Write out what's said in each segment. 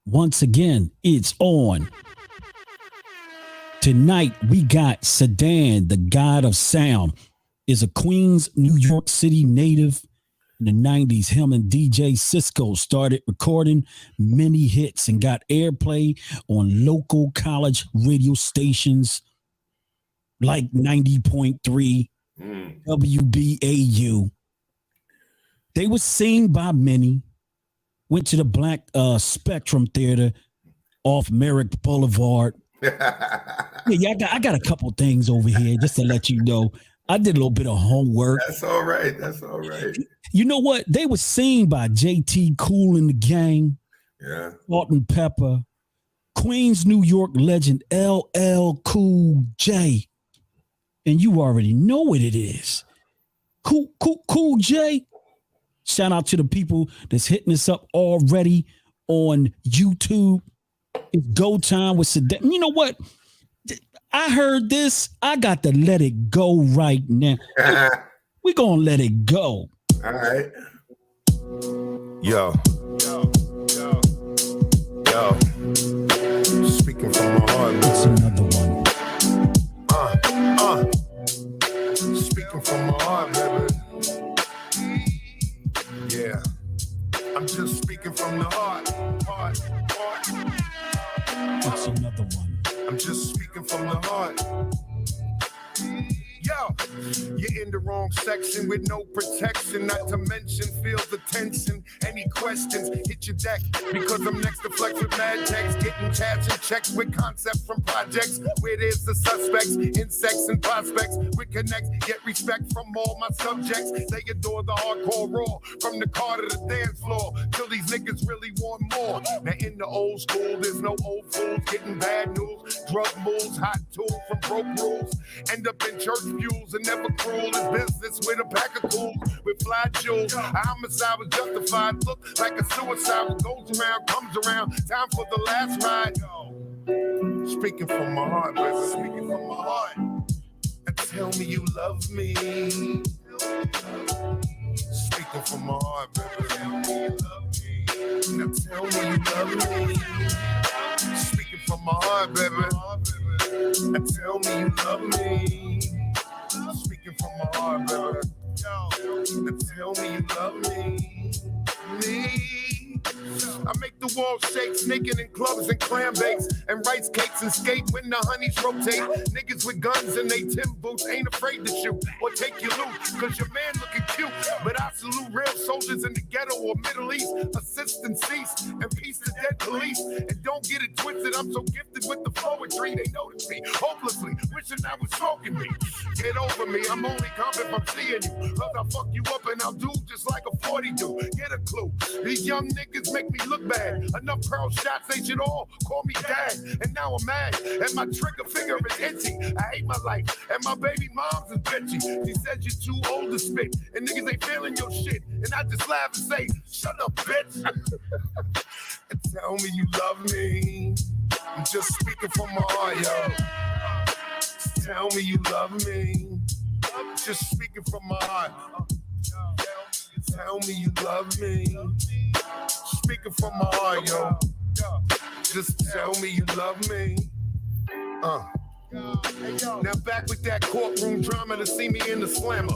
Once again, it's on. Tonight, we got SEDAN, the god of sound, is a Queens, New York City native. In the 90s, him and DJ Cisco started recording many hits and got airplay on local college radio stations like 90.3 WBAU. They were seen by many. Went to the Black Spectrum Theater off Merrick Boulevard. I got a couple things over here just to let you know. I did a little bit of homework. That's all right. That's all right. You know what? They were seen by JT Cool and the Gang, Salt and Pepper, Queens, New York legend LL Cool J. And you already know what it is. Cool J. Shout out to the people that's hitting us up already on YouTube. It's go time with SEDAN. You know what? I heard this. I got to let it go right now. We're going to let it go. All right. Yo. Speaking from my heart. It's another one. Speaking from my heart, baby. Yeah. I'm just speaking from the heart. It's another one. I'm just speaking from the heart. Yo, you're in the wrong section with no protection, not to mention feel the tension. Any questions, hit your deck, because I'm next to flex with mad text, getting cash and checks with concepts from projects, where there's the suspects, insects and prospects, we connect, get respect from all my subjects. They adore the hardcore raw, from the car to the dance floor, till these niggas really want more. Now in the old school, there's no old fools getting bad news, drug moves, hot tools from broke rules, end up in church pews and never cruel is business with a pack of cools with fly jewels. A homicide was justified, look like a suicide. What goes around comes around. Time for the last ride. Speaking from my heart, baby. Speaking from my heart. And tell me you love me. Speaking from my heart, baby. Tell me you love me. Now tell me you love me. Speaking from my heart, baby. And tell me you love me. Speaking from my heart, baby. And tell me you love me. I make the wall shake, snaking in clubs and clam bakes, and rice cakes and skate when the honeys rotate. Niggas with guns and they Tim boots ain't afraid to shoot or take your loot, cause your man looking cute. But I salute real soldiers in the ghetto or Middle East. Assist and cease, and peace to dead police. And don't get it twisted, I'm so gifted with the poetry. They notice me hopelessly, wishing I was smoking me. Get over me, I'm only calm if I'm seeing you. Cause I'll fuck you up and I'll do just like a 40 do. Get a clue, these young niggas make me look bad. Enough pearl shots, they should all call me dad. And now I'm mad, and my trigger finger is itchy. I hate my life, and my baby mom's is bitchy. She said you're too old to spit, and niggas ain't feeling your shit. And I just laugh and say, shut up, bitch. And tell me you love me. I'm just speaking from my heart, yo. Tell me you love me. I'm just speaking from my heart. Tell me you love me. Speaking from my heart, yo. Just tell me you love me. Now back with that courtroom drama to see me in the slammer.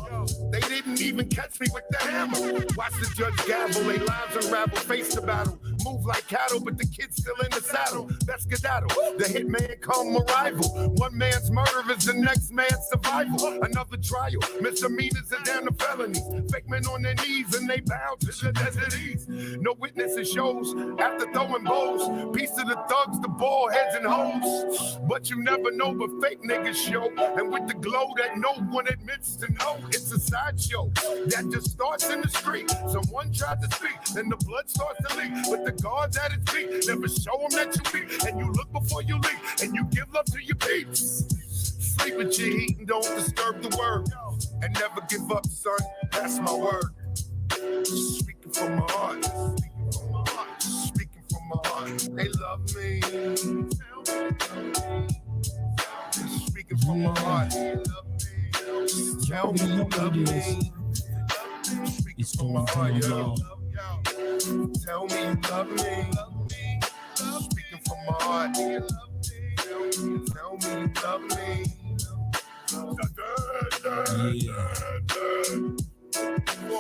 They didn't even catch me with the hammer. Watch the judge gavel, they lives unravel, face the battle. Move like cattle, but the kid's still in the saddle. That's skedaddle. The hitman come a rival. One man's murder is the next man's survival. Another trial. Misdemeanors are down to felonies. Fake men on their knees and they bow to the desert east. No witnesses shows after throwing bows. Piece of the thugs, the ball heads and hoes. But you never know but fake niggas show. And with the glow that no one admits to know, it's a sideshow that just starts in the street. Someone tried to speak, then the blood starts to leak. But the guards at his feet never show them that you beat. And you look before you leap, and you give love to your peeps. Sleep with your heat and don't disturb the word. And never give up, son, that's my word. Speaking from my heart. Speaking from my heart. They love me. Speaking from my heart. Tell me you love me. Speaking from my heart, yo. Tell me you love me. my heart. Tell me you love me.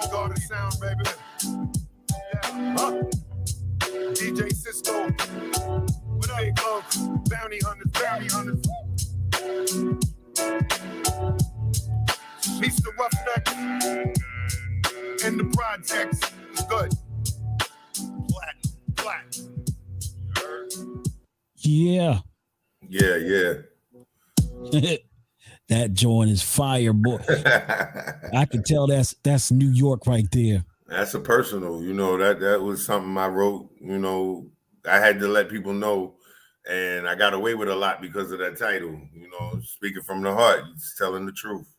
Start the sound, baby. Huh? DJ Cisco. What up, Uncle? Bounty hunters, bounty hunters. Meets the Roughneck and the projects. It's good. Platinum. Yeah. Yeah. That joint is fire, boy. I can tell that's New York right there. That's a personal, that was something I wrote, I had to let people know, and I got away with a lot because of that title, speaking from the heart, it's telling the truth.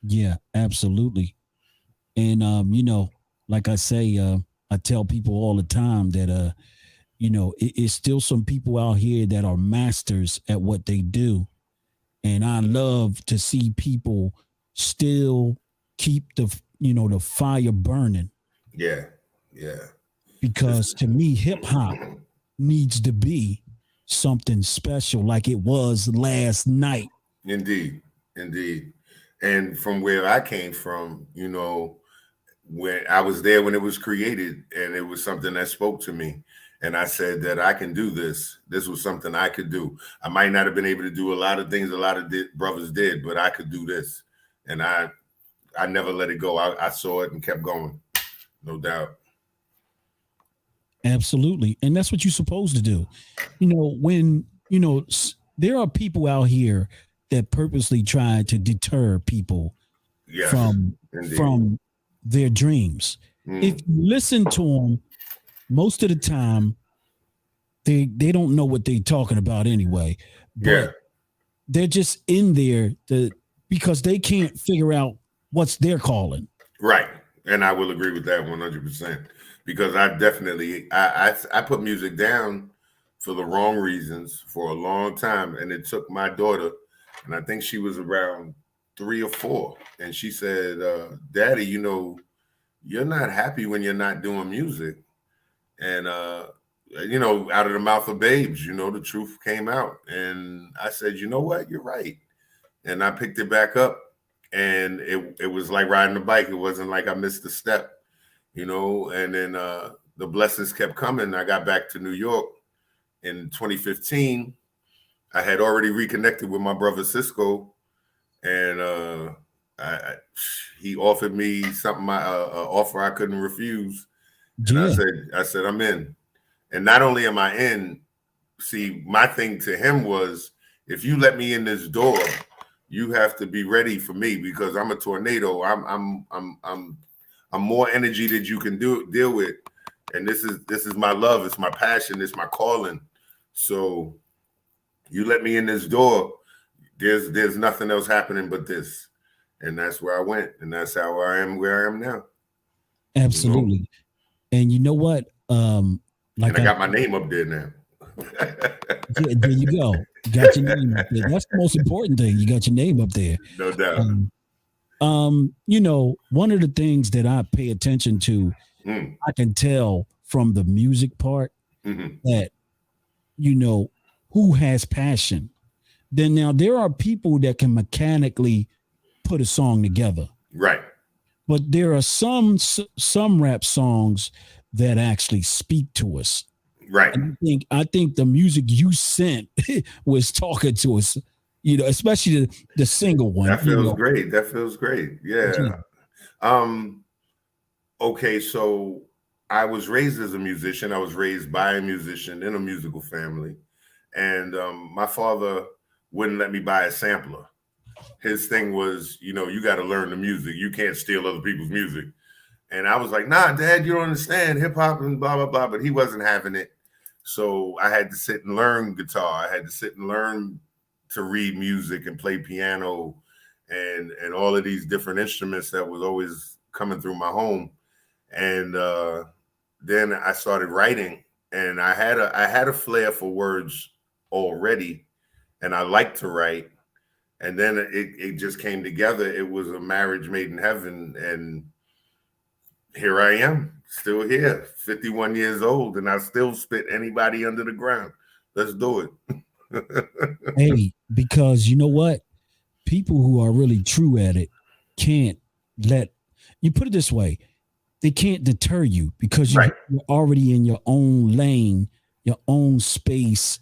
Yeah, absolutely. And, like I say, I tell people all the time that, it's still some people out here that are masters at what they do. And I love to see people still keep the fire burning. Yeah. Because to me, hip hop needs to be something special like it was last night. Indeed. And from where I came from, when I was there when it was created, and it was something that spoke to me. And I said that I can do this. This was something I could do. I might not have been able to do a lot of things a lot of brothers did, but I could do this. And I never let it go. I saw it and kept going. No doubt. Absolutely. And that's what you're supposed to do. When, there are people out here that purposely try to deter people from their dreams. If you listen to them, most of the time, they don't know what they're talking about anyway. But they're just in there because they can't figure out what's their calling. Right. And I will agree with that 100%. Because I definitely, I put music down for the wrong reasons for a long time. And it took my daughter, and I think she was around 3 or 4. And she said, Daddy, you're not happy when you're not doing music. And, out of the mouth of babes, the truth came out. And I said, you know what? You're right. And I picked it back up. And it was like riding a bike. It wasn't like I missed a step, and then the blessings kept coming. I got back to New York in 2015. I had already reconnected with my brother Cisco, and he offered me something, an offer I couldn't refuse. And I said, I'm in. And not only am I in, see, my thing to him was, if you let me in this door, you have to be ready for me, because I'm a tornado. I'm more energy than you can deal with. And this is my love. It's my passion. It's my calling. So you let me in this door, there's nothing else happening but this. And that's where I went. And that's how I am where I am now. Absolutely. And you know what? And I got my name up there now. Yeah, there you go. You got your name up there. That's the most important thing. You got your name up there. No doubt. One of the things that I pay attention to, I can tell from the music part that, who has passion. Then now there are people that can mechanically put a song together. Right. But there are some rap songs that actually speak to us. Right. And I think the music you sent was talking to us, especially the single one. That feels great. That feels great. Yeah. Okay, so I was raised as a musician. I was raised by a musician in a musical family. And my father wouldn't let me buy a sampler. His thing was, you got to learn the music. You can't steal other people's music. And I was like, nah, Dad, you don't understand hip hop and blah, blah, blah. But he wasn't having it. So I had to sit and learn guitar. I had to sit and learn to read music and play piano and all of these different instruments that was always coming through my home. And then I started writing, and I had a flair for words already, and I liked to write. And then it just came together. It was a marriage made in heaven, and here I am, still here, 51 years old, and I still spit anybody under the ground. Let's do it. Hey, because you know what? People who are really true at it can't let you put it this way. They can't deter you because you're already in your own lane, your own space.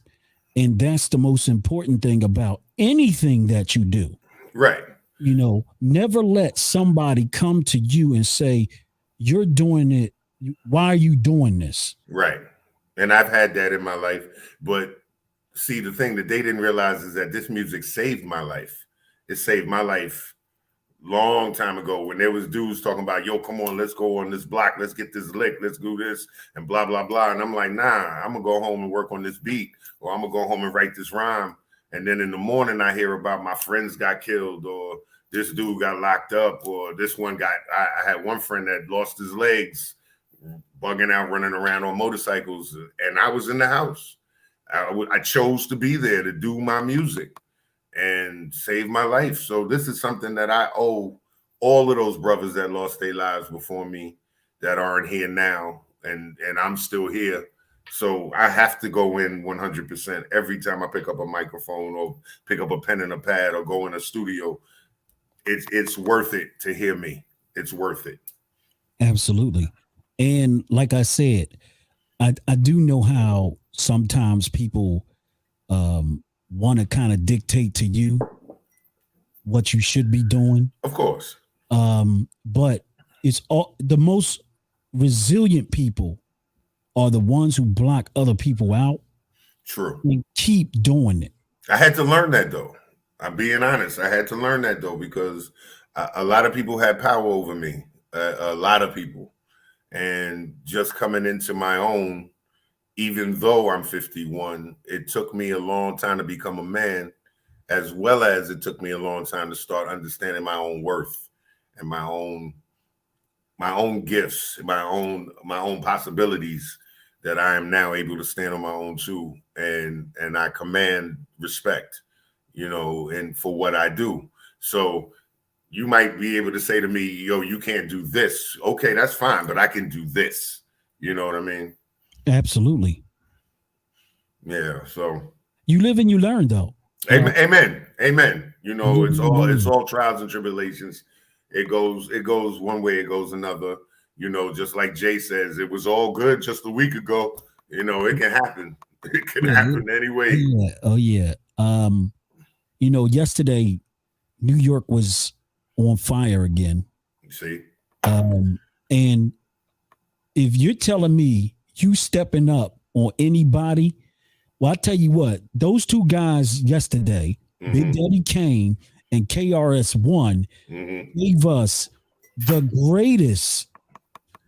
And that's the most important thing about anything that you do. Right. You know, never let somebody come to you and say, you're doing it. Why are you doing this? Right. And I've had that in my life. But see, the thing that they didn't realize is that this music saved my life. It saved my life long time ago when there was dudes talking about, yo, come on, let's go on this block. Let's get this lick. Let's do this and blah, blah, blah. And I'm like, nah, I'm going to go home and work on this beat, or I'm going to go home and write this rhyme. And then in the morning, I hear about my friends got killed, or this dude got locked up, or this one got, I had one friend that lost his legs, bugging out, running around on motorcycles. And I was in the house. I chose to be there to do my music and save my life. So this is something that I owe all of those brothers that lost their lives before me that aren't here now. And I'm still here. So I have to go in 100% every time I pick up a microphone or pick up a pen and a pad or go in a studio. It's worth it to hear me. It's worth it. Absolutely. And like I said, I do know how sometimes people want to kind of dictate to you what you should be doing. Of course. But it's all the most resilient people are the ones who block other people out. True. And keep doing it. I had to learn that though. I'm being honest. I had to learn that though, because a lot of people had power over me. A lot of people. And just coming into my own, even though I'm 51, it took me a long time to become a man, as well as it took me a long time to start understanding my own worth and my own gifts, my own possibilities, that I am now able to stand on my own too. And I command respect, you know, and for what I do. So you might be able to say to me, yo, you can't do this. Okay, that's fine, but I can do this. You know what I mean? Absolutely. Yeah. So you live and you learn though. Amen. Amen. Amen. You know, it's all trials and tribulations. It goes one way, it goes another. You know, just like Jay says, it was all good just a week ago. You know, it can happen. It can happen anyway. Yeah. Oh yeah. You know, yesterday New York was on fire again. You see? And if you're telling me you stepping up on anybody, well, I tell you what, those two guys yesterday, Big Daddy Kane and KRS-One, gave us the greatest.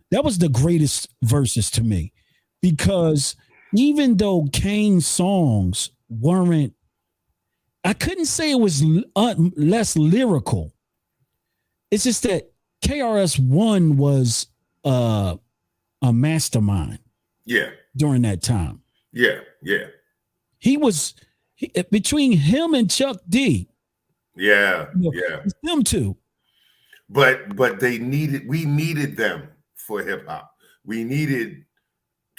That was the greatest verses to me, because even though Kane's songs weren't, I couldn't say it was less lyrical. It's just that KRS-One was a mastermind. Yeah. During that time. Yeah. Yeah. He was between him and Chuck D. Yeah. Yeah. Them two. But we needed them for hip hop. We needed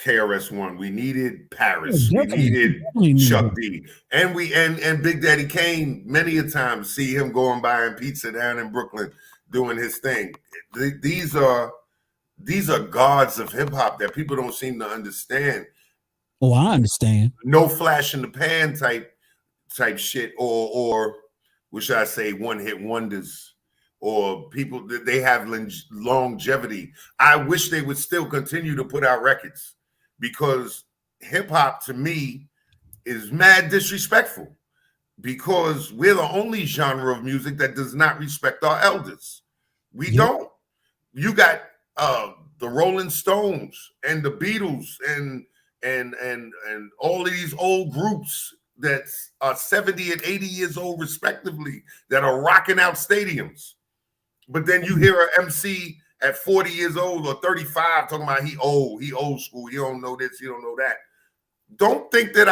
KRS-One. We needed Paris. We needed Chuck D. And and Big Daddy Kane, many a time see him going buying pizza down in Brooklyn doing his thing. These are gods of hip hop that people don't seem to understand. Oh, I understand. No flash in the pan type shit, or what should I say, one hit wonders. Or people that they have longevity. I wish they would still continue to put out records, because hip hop to me is mad disrespectful, because we're the only genre of music that does not respect our elders. We don't. You got the Rolling Stones and the Beatles and all of these old groups that are 70 and 80 years old respectively that are rocking out stadiums. But then you hear an MC at 40 years old or 35 talking about he old school, he don't know this, he don't know that. Don't think that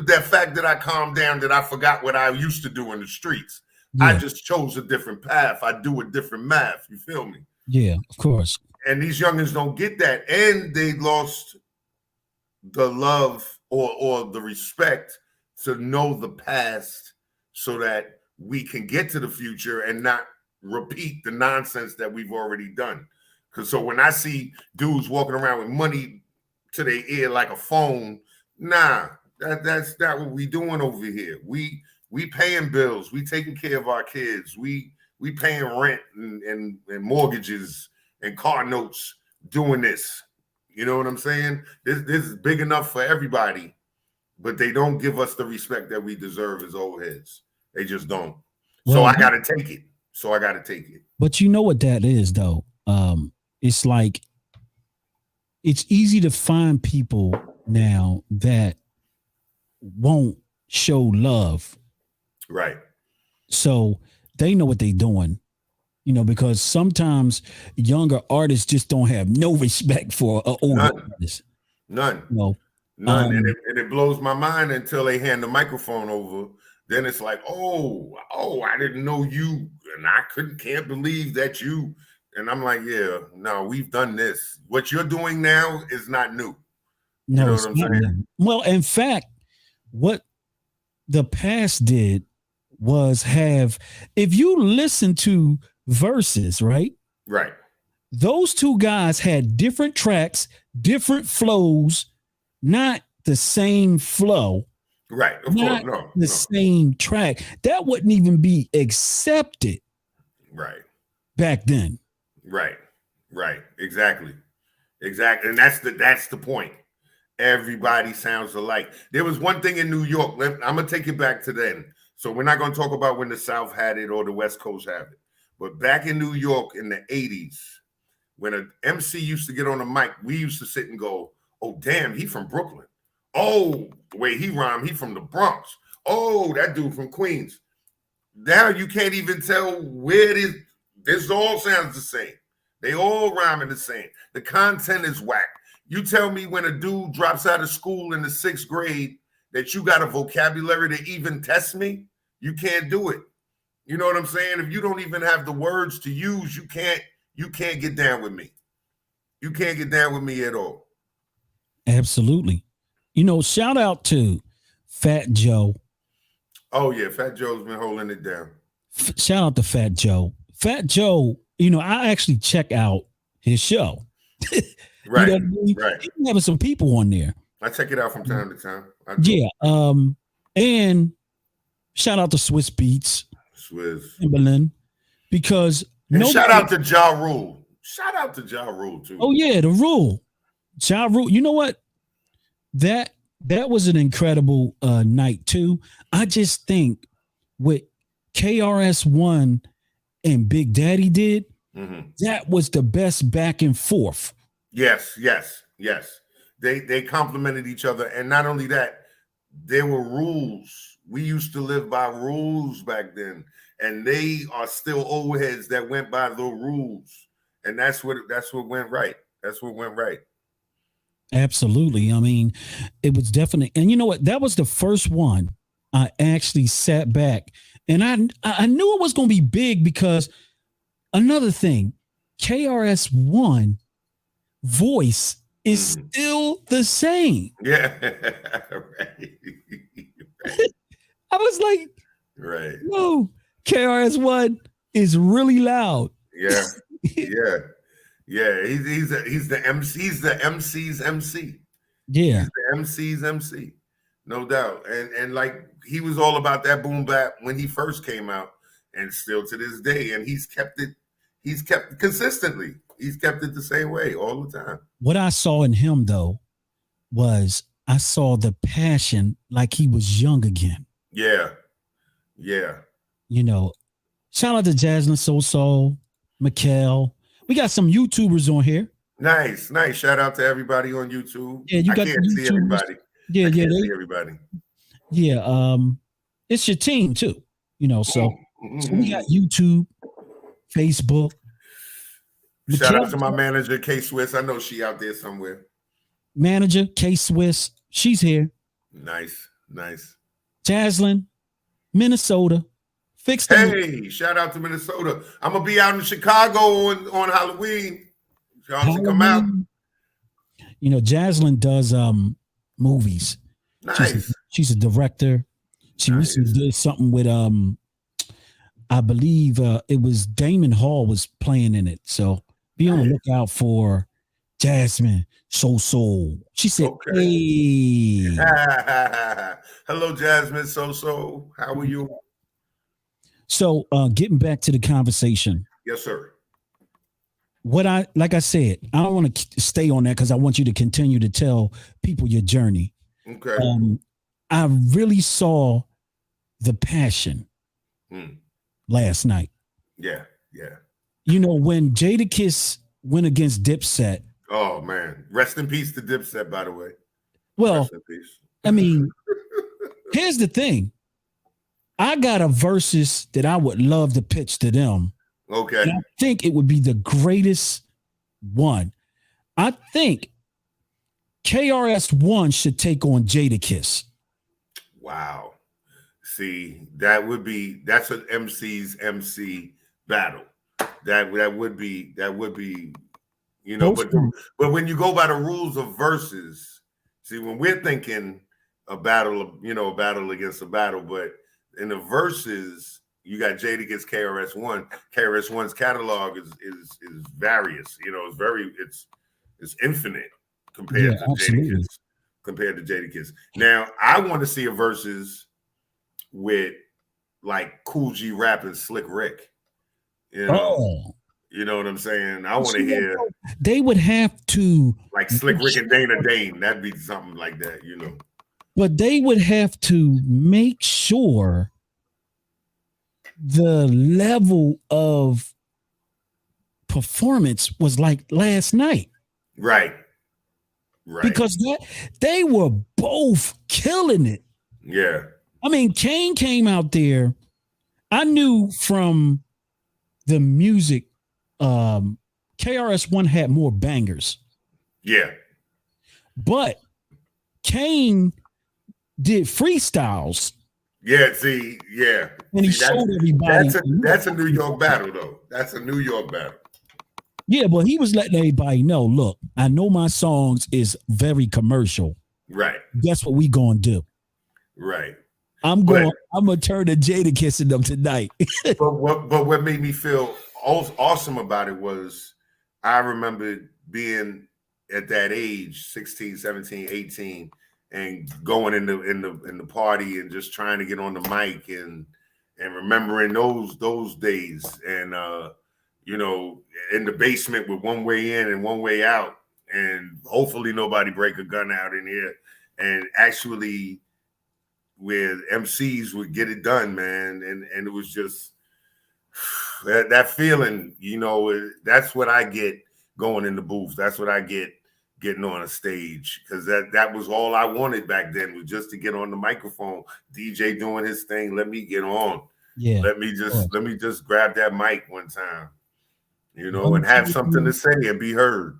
that fact that I calmed down, that I forgot what I used to do in the streets. Yeah. I just chose a different path. I do a different math. You feel me? Yeah, of course. And these youngins don't get that. And they lost the love or the respect to know the past so that we can get to the future and not repeat the nonsense that we've already done. Because so when I see dudes walking around with money to their ear like a phone, nah, that's not what we doing over here. We paying bills, we taking care of our kids, we paying rent and mortgages and car notes doing this. You know what I'm saying? This is big enough for everybody, but they don't give us the respect that we deserve as old heads. They just don't. So I gotta take it. But you know what that is, though? It's like it's easy to find people now that won't show love. Right. So they know what they're doing, you know, because sometimes younger artists just don't have no respect for an older artist. None. No. None. And it blows my mind until they hand the microphone over. Then it's like, oh, I didn't know you. And I can't believe that you. And I'm like, yeah, no, we've done this. What you're doing now is not new. No, you know what I'm saying? New. Well, in fact, what the past did was if you listen to verses, right? Right. Those two guys had different tracks, different flows, not the same flow. Right. Of course, no. The same track. That wouldn't even be accepted. Right. Back then. Right. Exactly. And that's the point. Everybody sounds alike. There was one thing in New York. I'm going to take it back to then. So we're not going to talk about when the South had it or the West Coast had it. But back in New York in the 80s, when an MC used to get on the mic, we used to sit and go, oh, damn, he from Brooklyn. Oh, the way he rhymed, he from the Bronx. Oh, that dude from Queens. Now you can't even tell where it is. This all sounds the same. They all rhyming the same. The content is whack. You tell me when a dude drops out of school in the 6th grade that you got a vocabulary to even test me, you can't do it. You know what I'm saying? If you don't even have the words to use, you can't get down with me. You can't get down with me at all. Absolutely. You know, shout out to Fat Joe. Oh, yeah. Fat Joe's been holding it down. Shout out to Fat Joe. Fat Joe, you know, I actually check out his show. Right. You know what I mean? Right. He's having some people on there. I check it out from time to time. Yeah. And shout out to Swiss Beats. Timberland. Because shout out to Ja Rule. Shout out to Ja Rule too. Oh, yeah, the Rule. Ja Rule. You know what? That was an incredible night too. I just think what KRS-One and Big Daddy did, that was the best back and forth. Yes. They complemented each other. And not only that, there were rules. We used to live by rules back then. And they are still old heads that went by the rules. And that's what went right. That's what went right. Absolutely. I mean, it was definitely, and you know what? That was the first one I actually sat back and I knew it was going to be big because another thing, KRS-One voice is still the same. Yeah. Right. I was like, right. No, KRS-One is really loud. Yeah. Yeah, he's the MC. He's the MC's MC. Yeah, he's the MC's MC, no doubt. And like he was all about that boom bap when he first came out, and still to this day. And he's kept it consistently. He's kept it the same way all the time. What I saw in him though was I saw the passion, like he was young again. Yeah. You know, shout out to Jaslyn So, Mikkel. We got some YouTubers on here. Nice. Shout out to everybody on YouTube. Yeah, you got I can't see everybody. Yeah, see everybody. Yeah, it's your team too. You know, so we got YouTube, Facebook. Shout out to my manager, K Swiss. I know she out there somewhere. Manager K Swiss, she's here. Nice. Jaslyn, Minnesota. Hey, shout out to Minnesota. I'm gonna be out in Chicago on Halloween. Y'all should come out. You know, Jaslyn does movies. Nice. She's a director. She recently did something with I believe it was Damon Hall was playing in it. So be on the lookout for Jasmine So. She said, "Hey, hello, Jasmine So. How are you?" So getting back to the conversation. Yes, sir. Like I said, I don't want to stay on that because I want you to continue to tell people your journey. Okay. I really saw the passion last night. Yeah. You know, when Jadakiss went against Dipset. Oh man, rest in peace to Dipset, by the way. Well, I mean, here's the thing. I got a versus that I would love to pitch to them. Okay. And I think it would be the greatest one. I think KRS-One should take on Jadakiss. Wow. See, that's an MC's MC battle. That would be, you know, but when you go by the rules of verses, see, when we're thinking a battle against a battle, but in the verses, you got Jadakiss, KRS-One. KRS-One's catalog is various. You know, it's infinite compared to Jadakiss. Now, I want to see a versus with like Cool G Rap and Slick Rick. You know what I'm saying? I want to hear. They would have to like Slick Rick and Dana Dane. That'd be something like that, you know. But they would have to make sure the level of performance was like last night. Right. Because they were both killing it. Yeah. I mean, Kane came out there. I knew from the music, KRS-One had more bangers. Yeah. But Kane did freestyles. Yeah, see, yeah. And he showed everybody. That's a New York battle, though. That's a New York battle. Yeah, but he was letting everybody know, look, I know my songs is very commercial. Right. That's what we gonna do. Right. I'm gonna turn to Jadakiss in them tonight. but what made me feel awesome about it was I remember being at that age, 16, 17, 18, and going in the party and just trying to get on the mic and remembering those days and you know, in the basement with one way in and one way out, and hopefully nobody break a gun out in here, and actually where MCs would get it done, man, and it was just that feeling, you know, that's what I get going in the booth. That's what I get getting on a stage, because that was all I wanted back then, was just to get on the microphone, DJ doing his thing, let me get on. Yeah. Let me just grab that mic one time, you know, and have something to say and be heard.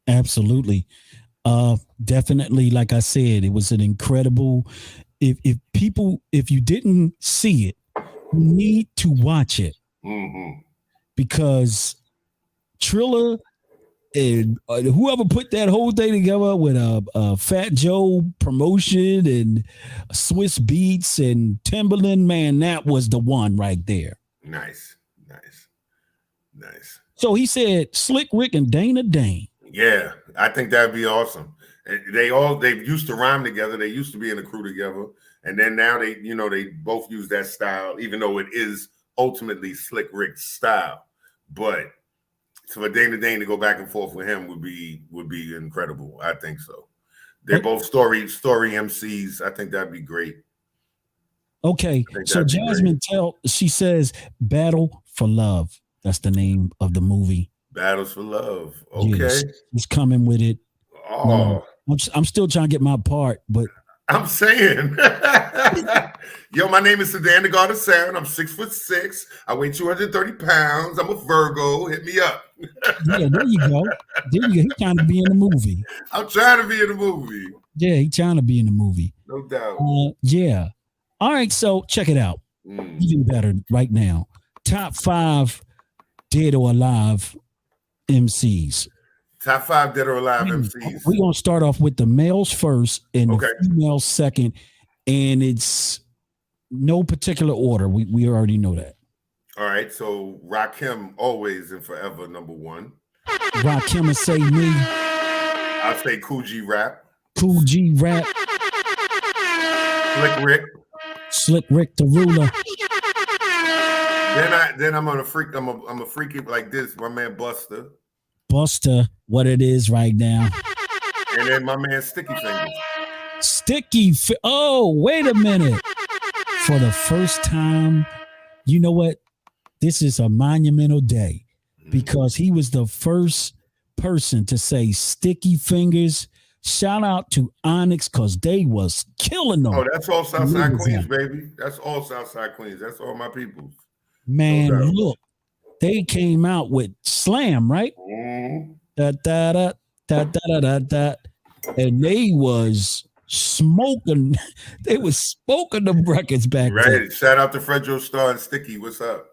Absolutely. Definitely, like I said, it was an incredible, if you didn't see it, you need to watch it. Mm-hmm. Because Triller and whoever put that whole thing together with a Fat Joe promotion and Swiss Beats and Timberland, man, that was the one right there. Nice. So he said Slick Rick and Dana Dane. Yeah, I think that'd be awesome. They used to rhyme together. They used to be in a crew together, and then now they both use that style, even though it is ultimately Slick Rick's style. But for Dana Dane to go back and forth with him would be incredible. I think so. They're both story MCs. I think that'd be great. Okay, so Jasmine she says Battle for Love. That's the name of the movie. Battles for Love. Okay. Yes, he's coming with it. Oh. I'm still trying to get my part, but I'm saying, yo, my name is SEDAN, the God of Sound. I'm 6'6". I weigh 230 pounds. I'm a Virgo. Hit me up. Yeah, there you go. He's trying to be in the movie. I'm trying to be in the movie. Yeah, he's trying to be in the movie. No doubt. Yeah. All right, so check it out. Even better right now. Top 5 dead or alive MCs. Top 5 dead or alive MCs. We're going to start off with the males first and Okay. the females second. And it's no particular order. We already know that. All right. So Rakim, always and forever, number 1. Rakim and Say Me. I'll say Cool G Rap. Cool G Rap. Slick Rick. Slick Rick the Ruler. Then I'm gonna freak. I'm a freak it like this. My man Buster. Buster, what it is right now. And then my man Sticky Fingers. Oh, wait a minute. For the first time, you know what? This is a monumental day because he was the first person to say Sticky Fingers. Shout out to Onyx because they was killing them. Oh, that's all Southside Queens, baby. That's all Southside Queens. That's all my people. Man, look, they came out with Slam, right? Da, da, da, da, da, da, da, and they was smoking. They was smoking the records back then. Right. Shout out to Fredro Star and Sticky. What's up?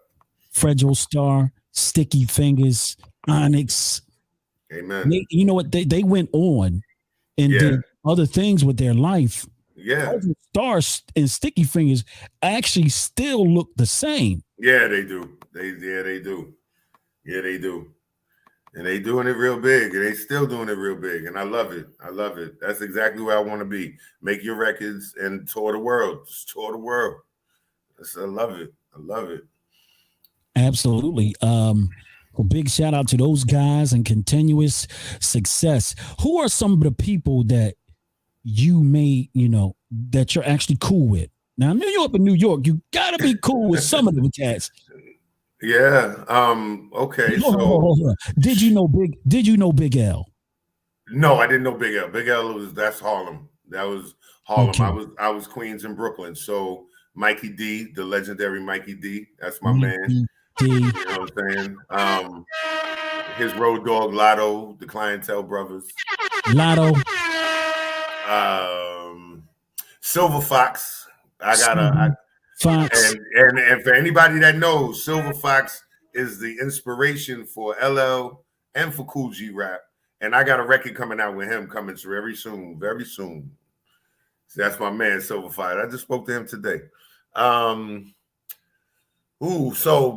Fredro Star, Sticky Fingers, Onyx. Amen. You know what? They went on and did other things with their life. Yeah. Stars and Sticky Fingers actually still look the same. Yeah, they do. They do. Yeah, they do. And they doing it real big. And they still doing it real big. And I love it. I love it. That's exactly where I want to be. Make your records and tour the world. Just tour the world. I love it. I love it. Absolutely. A big shout out to those guys and continuous success. Who are some of the people that you may, that you're actually cool with? Now, New York and New York, you gotta be cool with some of them cats. Yeah. Okay. So Did you know Big L? No, I didn't know Big L. Big L that's Harlem. That was Harlem. Okay. I was Queens and Brooklyn. So Mikey D, the legendary Mikey D, that's my man. You know what I'm saying? His road dog Lotto, the Clientele Brothers. Lotto. Silver Fox. Fox. And for anybody that knows, Silver Fox is the inspiration for LL and for Cool G Rap. And I got a record coming out with him coming very soon. So that's my man, Silver Fox. I just spoke to him today. So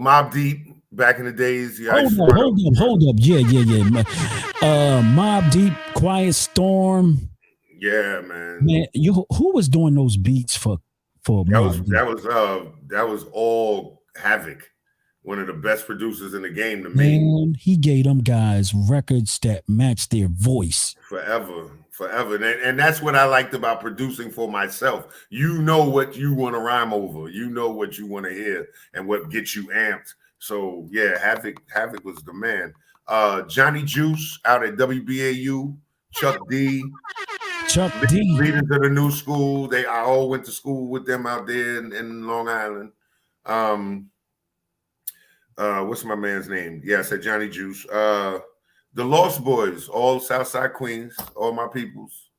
Mobb Deep back in the days. Yeah, hold up. Yeah. Mobb Deep, Quiet Storm. Yeah, man. Who was doing those beats for that was all Havoc, one of the best producers in the game to me. Man, he gave them guys records that matched their voice. Forever. And that's what I liked about producing for myself. You know what you want to rhyme over. You know what you want to hear and what gets you amped. So yeah, Havoc was the man. Johnny Juice out at WBAU, Chuck D. Leading to the new school. I all went to school with them out there in Long Island. What's my man's name? Yeah, I said Johnny Juice. The Lost Boys, all Southside Queens, all my peoples.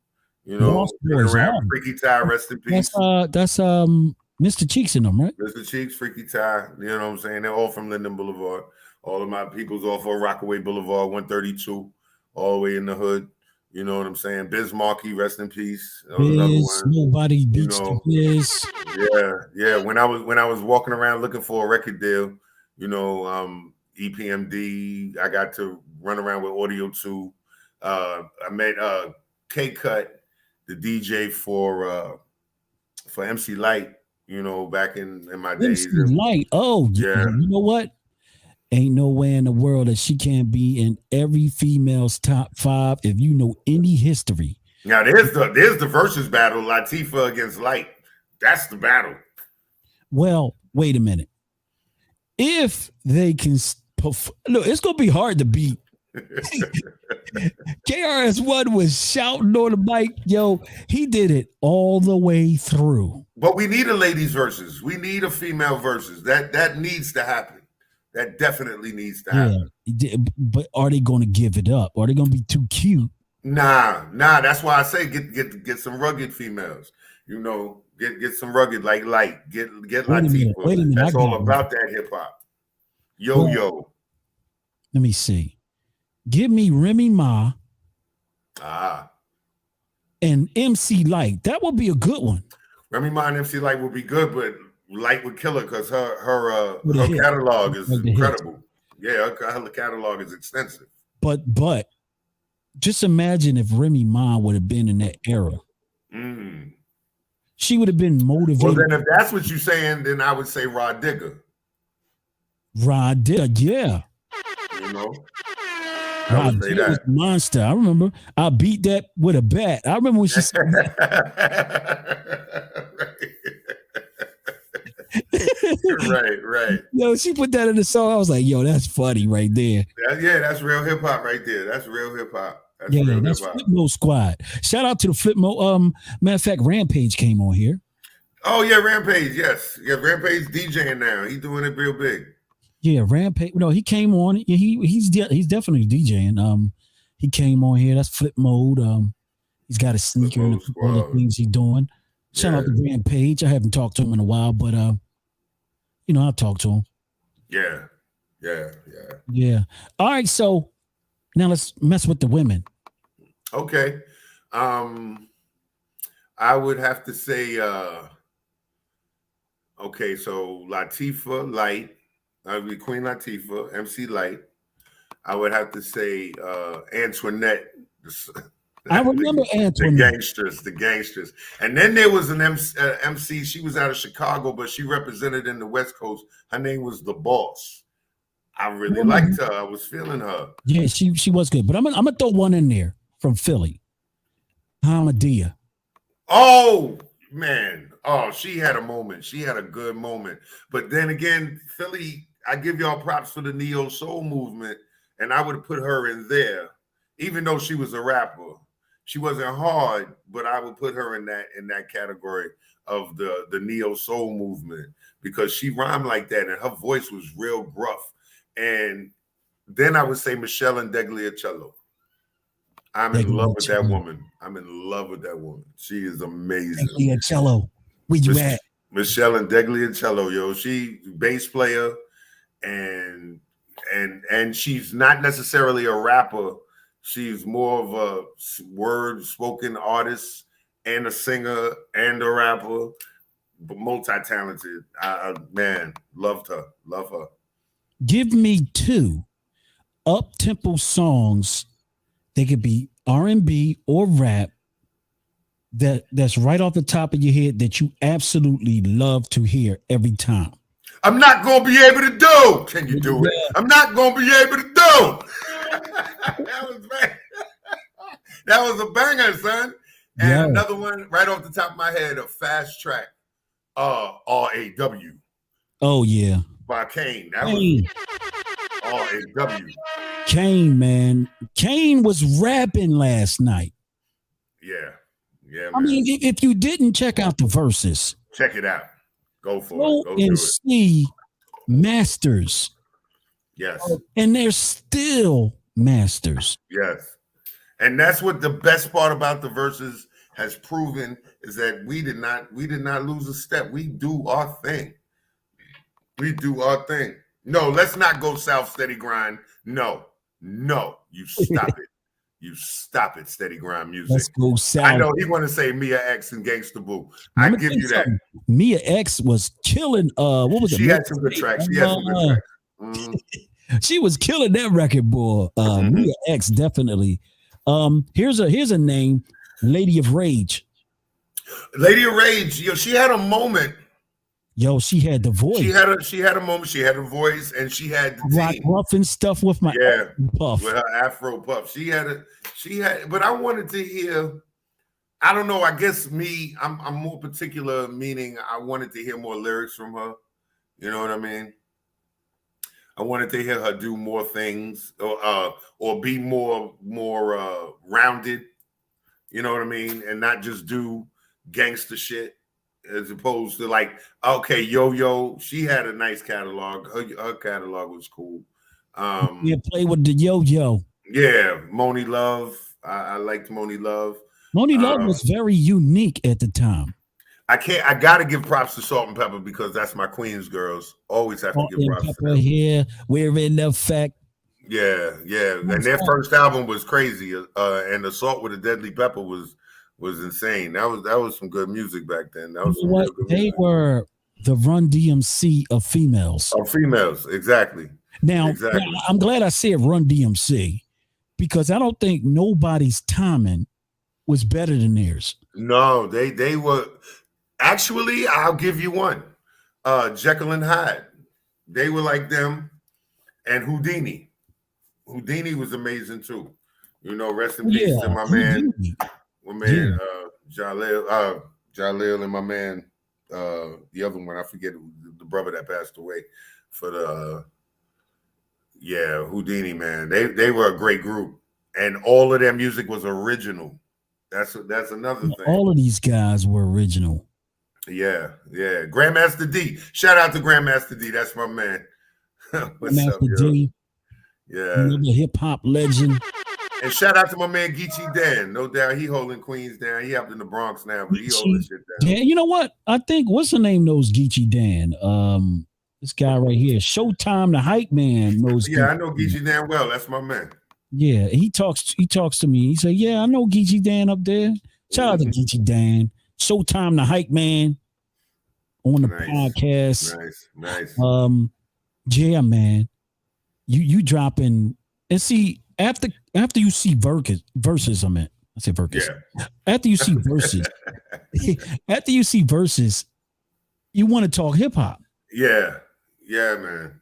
Lost Boys, around. Freaky Ty, rest in peace. That's Mr. Cheeks in them, right? Mr. Cheeks, Freaky Ty. You know what I'm saying? They're all from Linden Blvd. All of my peoples off of Rockaway Boulevard, 132, all the way in the hood. You know what I'm saying? Biz Markie, rest in peace. Biz, nobody beats the Biz. Yeah. When I was walking around looking for a record deal, EPMD, I got to run around with Audio 2. I met K-Cut, the DJ for MC Light, back in my days. MC Light. Oh, yeah. You know what? Ain't nowhere in the world that she can't be in every female's top 5 if you know any history. Now there's the versus battle, Latifah against Light. That's the battle. Well, wait a minute. If they can look, it's gonna be hard to beat. KRS-One was shouting on the mic, he did it all the way through. But we need a ladies versus. We need a female versus. That needs to happen. That definitely needs to happen. Yeah, but are they going to give it up? Are they going to be too cute? Nah. That's why I say get some rugged females. Get some rugged like Light. Get Latifah. Wait a minute. That's all about that hip hop. Yo. Let me see. Give me Remy Ma Ah. and MC Light. That would be a good one. Remy Ma and MC Light would be good, but Light would kill her because her catalog is incredible. Yeah, her catalog is extensive. But just imagine if Remy Ma would have been in that era. She would have been motivated. Well, then if that's what you're saying, then I would say Rod Digger. Rod Digger, yeah. You know? Rod Digger was a monster. I remember I beat that with a bat. I remember when she said right. Yo, she put that in the song. I was like, yo, that's funny right there. That's real hip hop right there. That's real hip hop. That's Flipmo Squad. Shout out to the Flipmo. Matter of fact, Rampage came on here. Oh yeah, Rampage. Yes, Rampage DJing now. He's doing it real big. Yeah, Rampage. No, he came on. He's definitely DJing. He came on here. That's Flip Mode. He's got a sneaker and all the things he's doing. Shout out to Rampage. I haven't talked to him in a while, but I'll talk to him. Yeah. All right, so now let's mess with the women. Okay. I would have to say okay, so Latifah Light. I would be Queen Latifah, MC Light. I would have to say Antoinette. I remember Antoinette. The gangsters. And then there was an MC. She was out of Chicago, but she represented in the West Coast. Her name was The Boss. I really liked her. I was feeling her. Yeah, she was good. But I'm gonna throw one in there from Philly. Hamadia. Oh, man. Oh, she had a moment. She had a good moment. But then again, Philly, I give y'all props for the neo soul movement, and I would put her in there, even though she was a rapper. She wasn't hard, but I would put her in that category of the neo soul movement because she rhymed like that, and her voice was real gruff. And then I would say Michelle and Degliacello. I'm in love with that woman. She is amazing. Degliacello, where you at? Michelle and Degliacello, yo. She bass player, and she's not necessarily a rapper. She's more of a word spoken artist and a singer and a rapper, but multi-talented. Man, loved her. Love her. Give me two up-tempo songs. They could be R&B or rap that's right off the top of your head that you absolutely love to hear every time. I'm not going to be able to do. Can you do it? I'm not going to be able to do. That was a banger, son. And another one right off the top of my head, a fast track, R.A.W. Oh, yeah. By Kane. That was R.A.W. Kane, man. Kane was rapping last night. Yeah, man. I mean, if you didn't check out the verses, check it out. Go for it. Go and see masters. Yes. And they're still masters. Yes. And that's what the best part about the verses has proven is that we did not lose a step. We do our thing. No, let's not go south, steady grind. No, you stop it. You stop it, steady grind music. Let's go south. I know he want to say Mia X and Gangsta Boo. I give you that. Mia X was killing. What was it? She had some good tracks. Mm-hmm. She was killing that record, boy. Mia X definitely. Here's a name, Lady of Rage. Lady of Rage. Yo, she had a moment. Yo, she had the voice. She had a moment. She had a voice, and she had the rock ruffin stuff with my puff. With her Afro puff. She had. But I wanted to hear. I don't know. I guess I'm more particular, meaning I wanted to hear more lyrics from her. You know what I mean? I wanted to hear her do more things, or be more rounded. You know what I mean, and not just do gangster shit. As opposed to like, okay, Yo-Yo, she had a nice catalog. Her catalog was cool. Play with the Yo-Yo. Yeah, Moni Love. I liked Moni Love. Moni Love was very unique at the time. I gotta give props to Salt and Pepper because that's my Queens girls. Always have to give props to them. Here, we're in effect. Yeah. And their first album was crazy. And Assault with a Deadly Pepper was insane. That was some good music back then. That was some real good music. They were the Run DMC of females. Of females, exactly. Now, I'm glad I said Run DMC because I don't think nobody's timing was better than theirs. No, they were actually. I'll give you one. Jekyll and Hyde. They were like them, and Houdini. Houdini was amazing too. You know, rest in peace to my man, Jalil, and my man, the other one, I forget the brother that passed away for the Houdini, man. They were a great group, and all of their music was original. That's another thing. All of these guys were original. Yeah. Grandmaster D. Shout out to Grandmaster D. That's my man. What's up, D. Yeah. Another hip hop legend. And shout out to my man Geechee Dan. No doubt he holding Queens down. He up in the Bronx now, but he holding shit down. Dan, you know what? I think what's the name knows Geechee Dan? This guy right here, Showtime the Hype Man knows. Yeah, I know Geechee Dan well. That's my man. Yeah, he talks to me. He said, "Yeah, I know Geechee Dan up there." Shout out to Geechee Dan. Showtime the Hype Man on the podcast. Nice. Yeah, man. You dropping and see after you see verses. I said verses. Yeah. After you see verses, you want to talk hip hop. Yeah, man.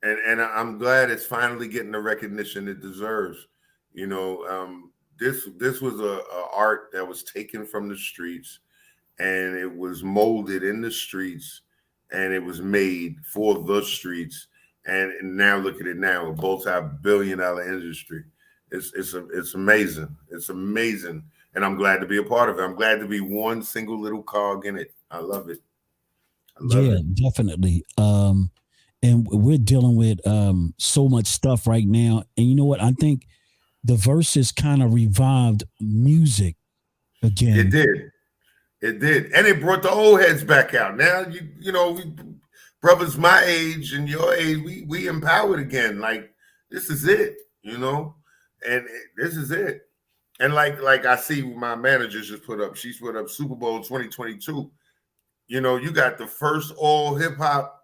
And I'm glad it's finally getting the recognition it deserves. You know, this was a art that was taken from the streets, and it was molded in the streets, and it was made for the streets. And now look at it now, a multi-billion-dollar industry. It's amazing. It's amazing, and I'm glad to be a part of it. I'm glad to be one single little cog in it. I love it. Definitely. And we're dealing with so much stuff right now. And you know what? I think the verses kind of revived music again. It did. And it brought the old heads back out. Now, you know, brothers my age and your age, we empowered again. Like, this is it, you know? And this is it. And like I see my manager just she's put up Super Bowl 2022. You know, you got the first all hip-hop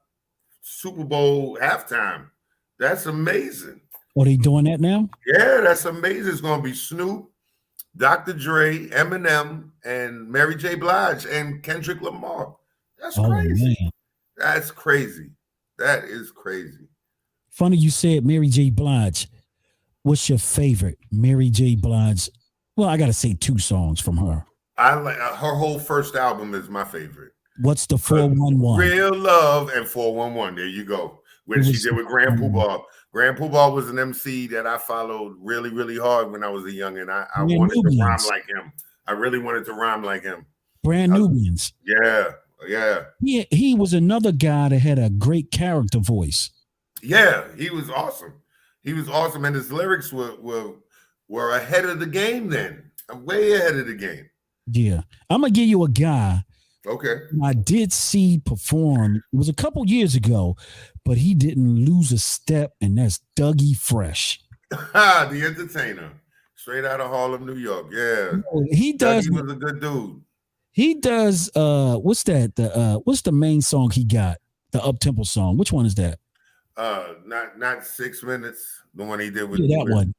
Super Bowl halftime. That's amazing. Are they doing that now? Yeah, that's amazing. It's going to be Snoop, Dr. Dre, Eminem, and Mary J. Blige, and Kendrick Lamar. That's crazy. Man. That's crazy. That is crazy. Funny you said Mary J. Blige. What's your favorite Mary J. Blige? Well, I got to say 2 songs from her. I like her whole first album is my favorite. What's the 411? Real Love and 411. There you go. Which she did with Grand Poobah. Grand Poobah was an MC that I followed really, really hard when I was a youngin'. I wanted to rhyme like him. I really wanted to rhyme like him. Brand Nubians. Yeah. He was another guy that had a great character voice. Yeah, he was awesome. And his lyrics were ahead of the game then. Way ahead of the game. Yeah. I'm going to give you a guy. Okay. I did see perform. It was a couple years ago, but he didn't lose a step, and that's Dougie Fresh. The entertainer. Straight out of Harlem, New York. Yeah. He does. Dougie was a good dude. He does what's that? What's the main song he got? The up-tempo song. Which one is that? Not 6 minutes. The one he did with that one.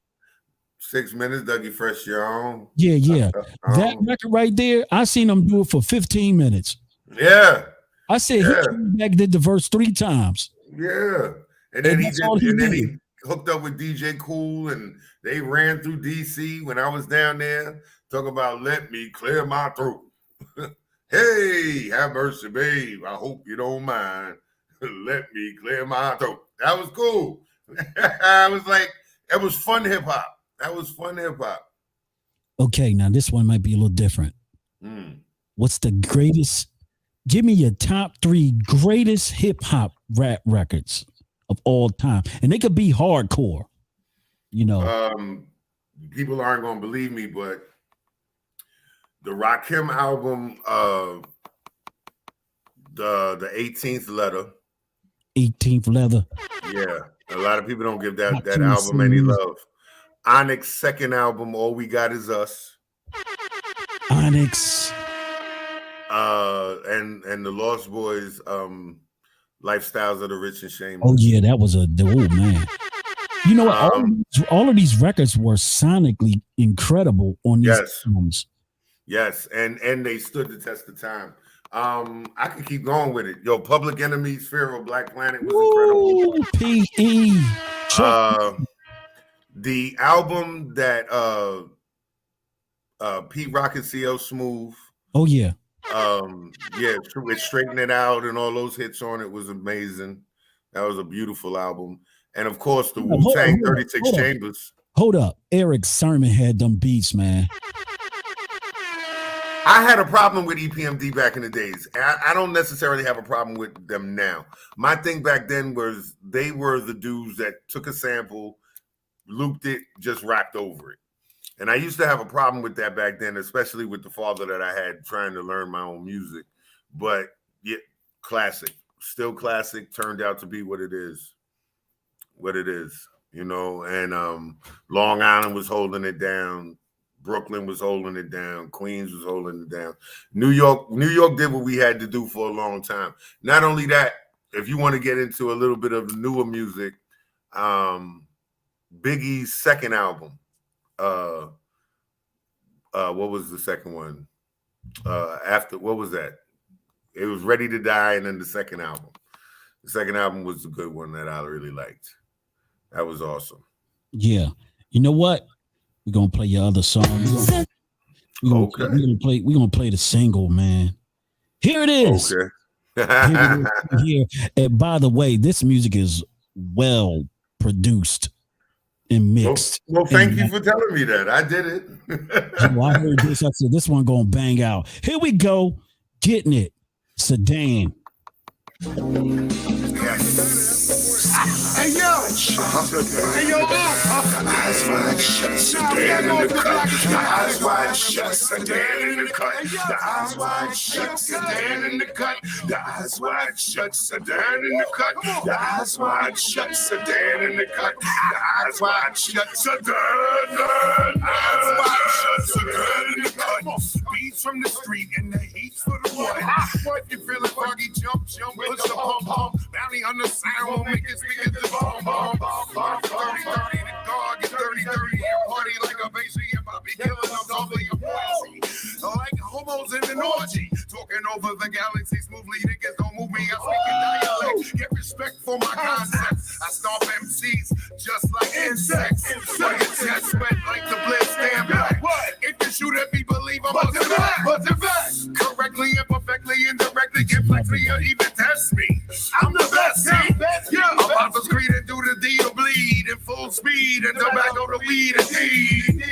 6 minutes, Dougie Fresh, your own. Yeah. That record right there, I seen him do it for 15 minutes. Yeah. I said he came back, did the verse 3 times. Yeah. And then he hooked up with DJ Cool, and they ran through DC when I was down there, talking about let me clear my throat. Hey, have mercy, babe. I hope you don't mind. Let me clear my throat. That was cool. I was like, it was fun hip hop. That was fun hip hop. Okay, now this one might be a little different. What's the greatest? Give me your top 3 greatest hip hop rap records of all time, and they could be hardcore. You know, people aren't gonna believe me, but the Rakim album, the 18th Letter. 18th Letter. Yeah, A lot of people don't give that album any love. Onyx's second album, All We Got Is Us. Onyx. And the Lost Boys, Lifestyles of the Rich and Shameless. Oh yeah, that was man. You know what? All of these records were sonically incredible on these albums. Yes, and they stood the test of time. I can keep going with it. Yo, Public Enemy's Fear of Black Planet was incredible. P.E. The album that Pete Rock and CL Smooth. Oh yeah. It Straighten It Out and all those hits on it was amazing. That was a beautiful album. And of course, the Wu-Tang 36 Chambers. Hold up. Eric Sermon had them beats, man. I had a problem with EPMD back in the days. I don't necessarily have a problem with them now. My thing back then was they were the dudes that took a sample, looped it, just rapped over it. And I used to have a problem with that back then, especially with the father that I had trying to learn my own music. But yeah, classic, still classic, turned out to be what it is, you know. And Long Island was holding it down. Brooklyn was holding it down. Queens was holding it down. New York did what we had to do for a long time. Not only that, if you want to get into a little bit of newer music, Biggie's second album, what was the second one? What was that? It was Ready to Die, and then the second album. The second album was the good one that I really liked. That was awesome. Yeah. You know what? We're gonna play your other song. We're gonna play the single, man. Here it is. Okay. Here. And by the way, this music is well produced and mixed. Well, thank you for telling me that. I did it. I heard this. I said, this one gonna bang out. Here we go. Getting it. Sedan. Hey yo, eyes wide shut, Sedan in the cut. The eyes wide shut, Sedan in the cut. The eyes wide shut, Sedan in the cut. The eyes wide shut, Sedan in the cut. The eyes wide shut, Sedan in the cut. The eyes wide shut, Sedan. Eyes wide shut, Sedan in the cut. Beats from the street and the heat's for the one. What you feeling foggy? Jump with the pump. Bounty on the sound will make it speak at the bomb. 30, the dog is 30, party like a basie and Bobby killing them softly and poisy. Like homos in an orgy, talking over the galaxy smoothly. Niggas don't move me, I speak in dialect. Get respect for my concepts. I stomp MCs just like insects. But your chest wet like the blitz, stand back. If you shoot at me, believe I'm bust it back. Correctly and perfectly, indirectly, get flex me or even test me. I'm the best, Apostles Creed and do the deed or bleed in full speed and tobacco the weed indeed.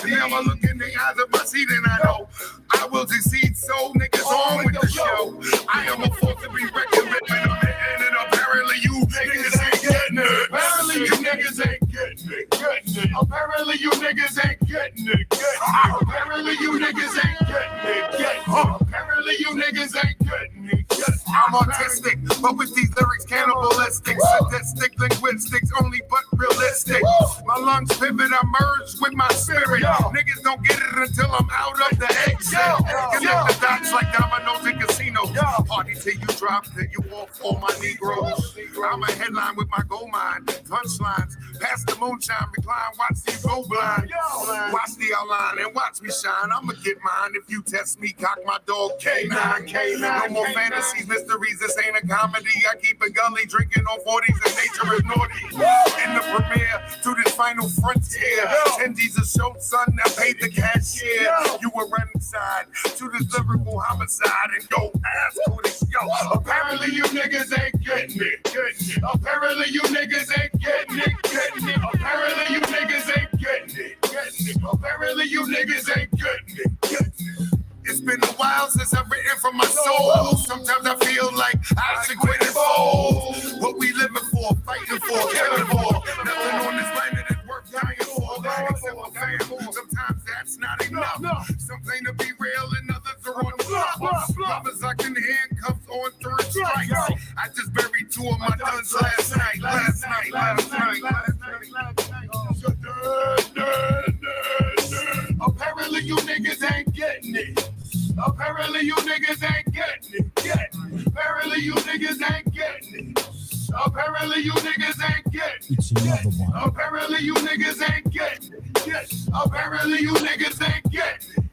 Now I look in the eyes of my seed and I know I will succeed. So niggas on with the show. I am a force to be reckoned with, and apparently you niggas ain't getting it. Apparently you niggas ain't getting it. Apparently you niggas ain't getting it. Apparently you niggas ain't getting it. Apparently you niggas ain't getting it. I'm autistic, but with these lyrics cannibalistic, sadistic, linguistics, only but realistic. My lungs pivot, I merge with my spirit. Niggas don't get it until I'm out of the exit. Connect the dots like dominoes in casinos. Party till you drop, till you walk for my Negroes. I'm a headline with my gold mine, punchlines. Pass the moonshine, recline, watch you go blind. Watch the outline and watch me shine. I'ma get mine if you test me. Cock my dog K9. No more fantasies, mysteries. This ain't a comedy. I keep a gully drinking on 40s and nature is naughty. In the premiere to this final frontier. 10 G's a show, son, that paid the cashier. You were running side to this lyrical homicide and go ask who this apparently you niggas ain't getting it. Apparently you niggas ain't getting it. Apparently you niggas ain't getting it. Apparently you niggas ain't getting it. It's been a while since I've written from my soul. Sometimes I feel like I should quit and fold. What we living for, fighting for, killing for. Nothing on this planet is worth dying for. Except for fame. Sometimes that's not enough. Some claim to be real and others are on the bluff. Brothers like in handcuffs on 3 strikes. I just buried 2 of my guns last night. niggas ain't getting it yet. Apparently you niggas ain't getting it. Apparently you niggas ain't getting It's another one. Apparently you niggas ain't getting it. Yes. Apparently you niggas ain't getting it.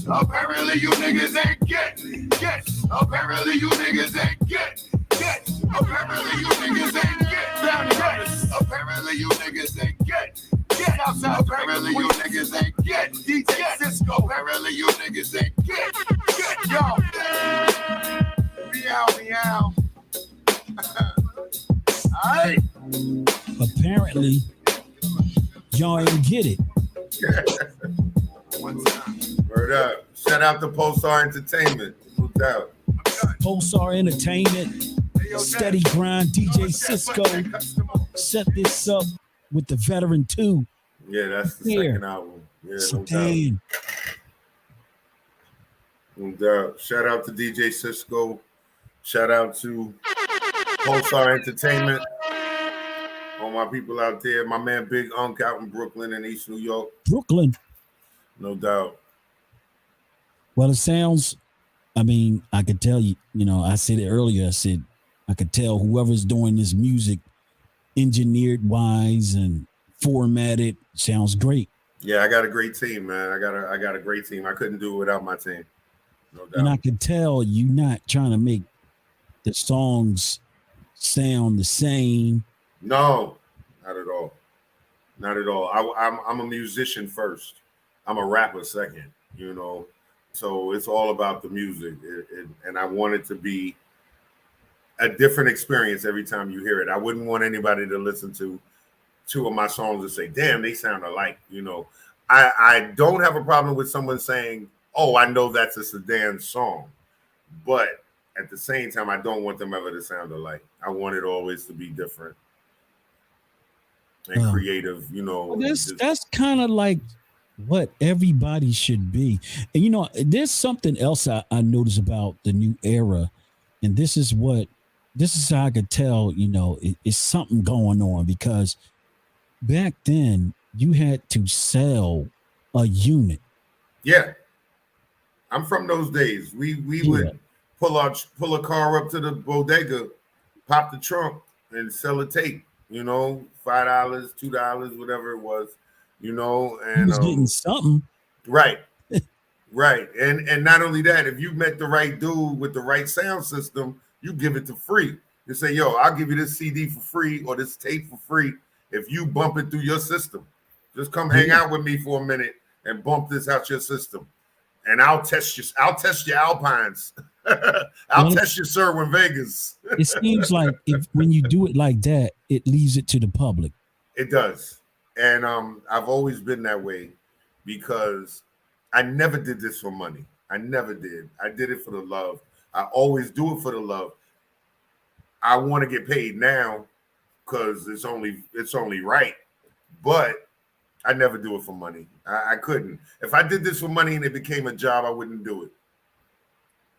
Apparently you niggas ain't getting it. Yes. Apparently you niggas ain't getting it. Yes. Apparently you niggas ain't getting it. Apparently you niggas ain't getting it. Yes. Apparently you niggas ain't getting it. DJ Cisco. Apparently you niggas ain't getting it. Yo. Meow, meow. All right. Apparently, y'all ain't get it. One time. Word up. Shout out to Pulsar Entertainment. No doubt. Pulsar Entertainment, Steady Grind, DJ Cisco set this up with the Veteran 2. Yeah, that's the second album. Yeah, no doubt. SEDAN. No doubt. Shout out to DJ Cisco. Shout out to Pulsar Entertainment. All my people out there. My man Big Unk out in Brooklyn and East New York. Brooklyn. No doubt. Well, it sounds, I mean, I could tell you, I said it earlier. I said, I could tell whoever's doing this music, engineered wise and formatted, sounds great. Yeah, I got a great team, man. I got a great team. I couldn't do it without my team. No doubt. And I could tell you not trying to make the songs sound the same. No, not at all. Not at all. I'm a musician first. I'm a rapper second, So it's all about the music. And I want it to be a different experience every time you hear it. I wouldn't want anybody to listen to two of my songs and say, damn, they sound alike. I don't have a problem with someone saying, oh, I know that's a SEDAN song. But at the same time, I don't want them ever to sound alike. I want it always to be different and creative, That's kind of like what everybody should be. And there's something else I noticed about the new era, and this is how I could tell it's something going on, because back then you had to sell a unit. Yeah, I'm from those days. We would pull a car up to the bodega, pop the trunk, and sell a tape. $5, $2, whatever it was. And he was getting something. Right. Right. And not only that, if you met the right dude with the right sound system, you give it to free. You say, yo, I'll give you this CD for free or this tape for free if you bump it through your system. Just come hang out with me for a minute and bump this out your system. And I'll test your Alpines. I'll test your Sherwin Vegas. It seems like when you do it like that, it leaves it to the public. It does. And I've always been that way, because I never did this for money. I never did. I did it for the love. I always do it for the love. I want to get paid now because it's only right. But I never do it for money. I couldn't. If I did this for money and it became a job, I wouldn't do it.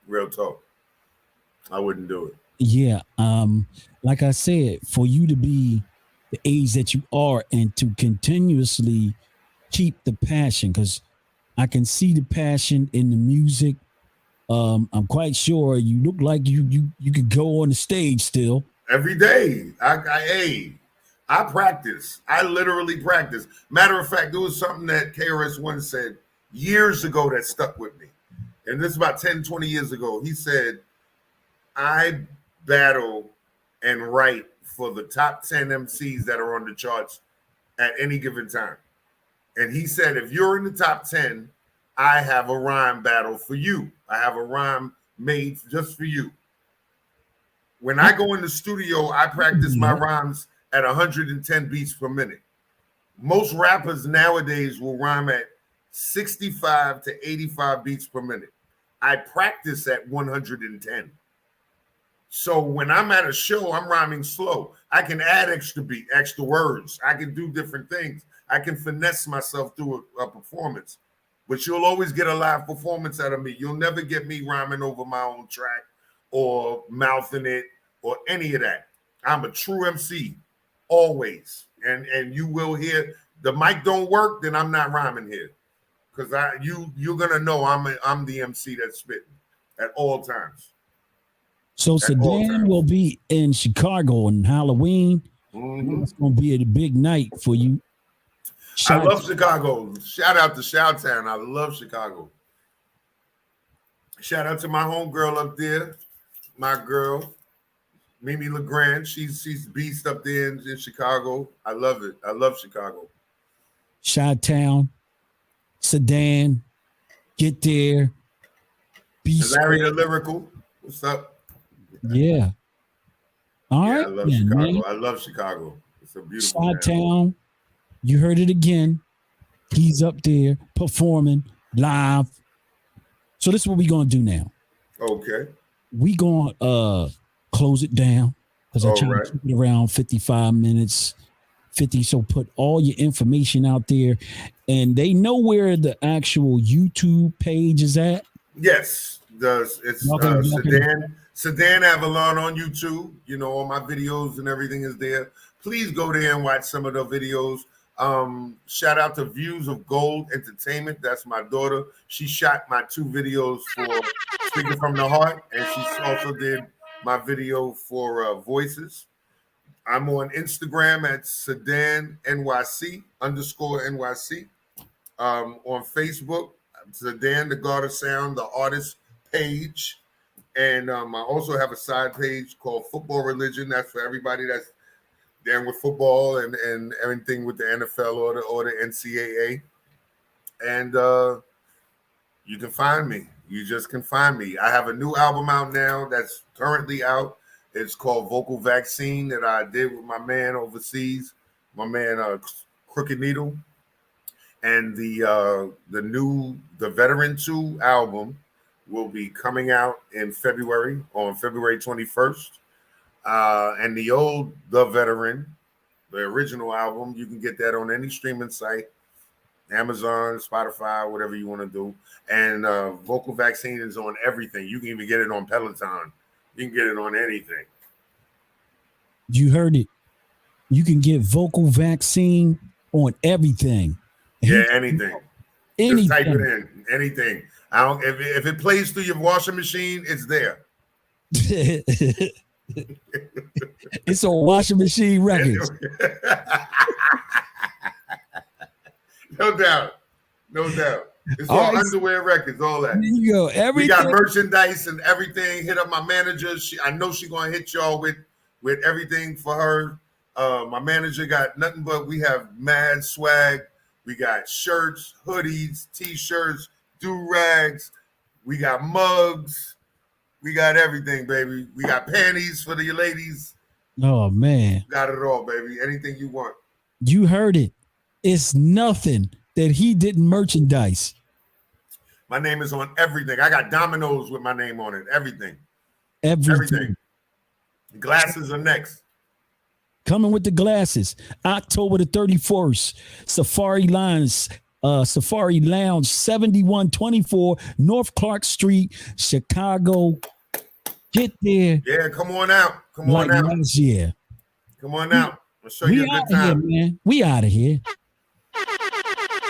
Real talk. I wouldn't do it. Yeah. Like I said, for you to be the age that you are and to continuously keep the passion, because I can see the passion in the music. I'm quite sure you look like you could go on the stage still. Every day. I practice. I literally practice. Matter of fact, there was something that KRS-One said years ago that stuck with me. And this is about 10, 20 years ago. He said, I battle and write for the top 10 MCs that are on the charts at any given time. And he said, if you're in the top 10, I have a rhyme battle for you. I have a rhyme made just for you. When I go in the studio, I practice my rhymes at 110 beats per minute. Most rappers nowadays will rhyme at 65 to 85 beats per minute. I practice at 110. So when I'm at a show, I'm rhyming slow. I can add extra beat, extra words. I can do different things. I can finesse myself through a performance. But you'll always get a live performance out of me. You'll never get me rhyming over my own track or mouthing it or any of that. I'm a true MC, always. And you will hear the mic don't work, then I'm not rhyming here. Because you're gonna know I'm the MC that's spitting at all times. So Sedan will be in Chicago on Halloween. Mm-hmm. It's going to be a big night for you. I love Chicago. Shout out to Chi-Town. I love Chicago. Shout out to my homegirl up there, my girl, Mimi LeGrand. She's beast up there in Chicago. I love it. I love Chicago. Chi-Town, Sedan, get there. Larry the Lyrical. What's up? Yeah. All right. I love Chicago. Man. I love Chicago. It's a beautiful Chi-Town. You heard it again. He's up there performing live. So this is what we're going to do now. Okay. We going to close it down because I try to keep it around 55 minutes, 50. So put all your information out there. And they know where the actual YouTube page is at. Yes. It's Sedan Avalon on YouTube. You know, all my videos and everything is there. Please go there and watch some of the videos. Shout out to Views of Gold Entertainment. That's my daughter. She shot my 2 videos for Speaking from the Heart, and she also did my video for Voices. I'm on Instagram at Sedan NYC _NYC. On Facebook, Sedan the God of Sound, the artist page. And I also have a side page called Football Religion. That's for everybody that's down with football and everything with the NFL or the NCAA. And you can find me. You just can find me. I have a new album out now that's currently out. It's called Vocal Vaccine that I did with my man overseas, my man Crooked Needle. And the Veteran 2 album will be coming out in February, on February 21st. And The Veteran, the original album, you can get that on any streaming site, Amazon, Spotify, whatever you want to do. And Vocal Vaccine is on everything. You can even get it on Peloton. You can get it on anything. You heard it. You can get Vocal Vaccine on everything. Yeah, anything. Anything. Just type it in. Anything. I don't. If it plays through your washing machine, it's there. It's on Washing Machine Records. No doubt. It's all Underwear Records, all that. There you go. Everything. We got merchandise and everything. Hit up my manager. I know she's gonna hit y'all with everything for her. My manager got nothing but we have mad swag. We got shirts, hoodies, t-shirts, do-rags. We got mugs. We got everything, baby. We got panties for the ladies. Oh, man. Got it all, baby. Anything you want. You heard it. It's nothing that he didn't merchandise. My name is on everything. I got dominoes with my name on it. Everything. Everything. Glasses are next. Coming with the glasses. October the 31st. Safari Lounge, 7124 North Clark Street, Chicago. Get there. Yeah, come on out. Come on out. Last year. Come on out. I'll show you a good time. Here, man. We out of here.